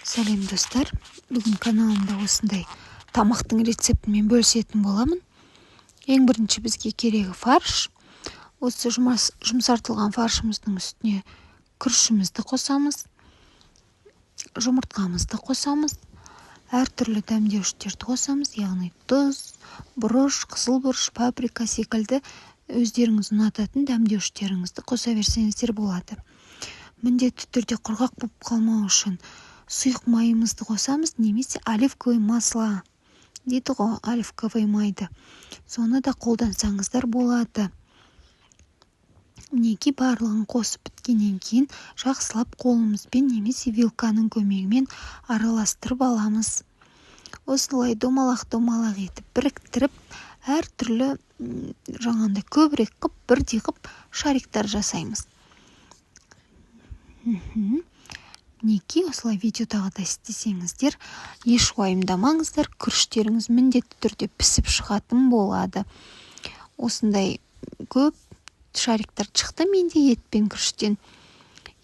Сәлем достар, бүгін каналымда осындай тамақтың рецептімен бөлісетін боламын. Ең бірінші бізге керегі фарш. Осы жұмсартылған фаршымыздың үстіне күрішімізді қосамыз, жұмыртқамызды қосамыз, әртүрлі дәмдеуіштерді қосамыз, яғни тұз, бұрыш, қызыл бұрыш, паприка секілді өздеріңіз ұнататын дәмдеуіштеріңізді қоса берсеңіздер болады. Міндетті түрде құрғақ болып қалмау үшін сұйық майымызды қосамыз, немесе оливковый масло дейді ғой, оливковый майды. Соны да қолдансаңыздар болады. Мінекей барлығын қосып біткеннен кейін жақсылап қолымызбен немесе вилканың көмегімен араластырып аламыз. Осылай домалақ етіп біріктіріп, әртүрлі жаңағындай көбірек қып, бірдей қып шариктар жасаймыз. Мінекей осылай видеодағыдай істесеңіздер, еш уайымдамаңыздар, күріштеріңіз міндетті түрде пісіп шығатын болады. Осындай көп шариктар шықты менде етпен күріштен.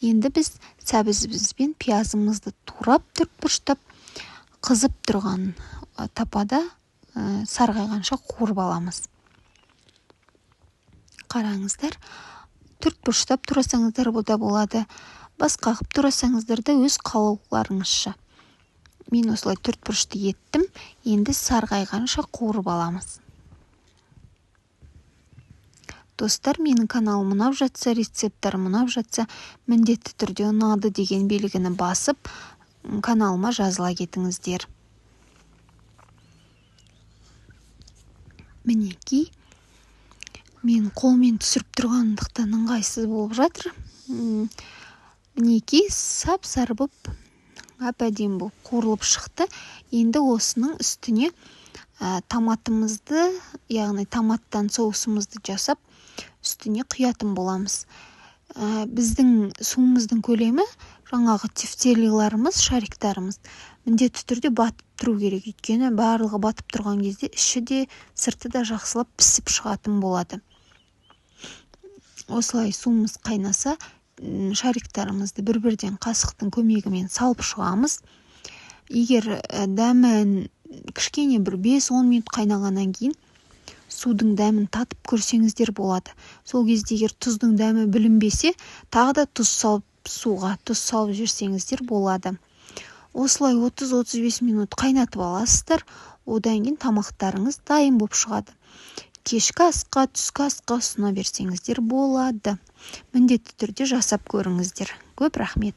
Енді біз сәбізімізбен пиязымызды турап бұрыштап, қызып тұрған тапада сарғайғанша қуырып аламыз. Қараңыздар, бұрыштап турасаңыздар да болады. Басқа қып турасаңыздар да өз қалауларыңызша. Мен осылай бұрышты еттім, енді сарғайғанша қуырып аламыз. Достар, менің каналым ұнап жатса, рецепттарым ұнап жатса, міндетті түрде ұнады деген белгіні басып, каналыма жазыла кетіңіздер. Мінекей, мен қолмен түсіріп тұрғандықтан ыңғайсыз болып жатыр. Мінекей сап-сары болып, әп-әдемі болып қуырылып шықты. Енді осының үстіне томатымызды, яғни томаттан соусымызды жасап, үстіне құятын боламыз. Біздің суымыздың көлемі, жаңағы тефтелиларымыз, шариктарымыз міндетті түрде батып тұру керек. Өйткені барлығы батып тұрған кезде іші де, сырты да жақсылап пісіп шығатын болады. Осылай суымыз қайнаса, шариктарымызды бір-бірден қасықтың көмегімен салып шығамыз. Егер дәмін кішкене бір 5-10 минут қайнағаннан кейін судың дәмін татып көрсеңіздер болады. Сол кезде егер тұздың дәмі білінбесе, тағы да тұз салып жерсеңіздер болады. Осылай 30-35 минут қайнатып аласыздар. Одан кейін тамақтарыңыз дайын болып шығады. Кешкі асқа, түскі асқа ұсына берсеңіздер болады. Міндетті түрде жасап көріңіздер. Көп рахмет.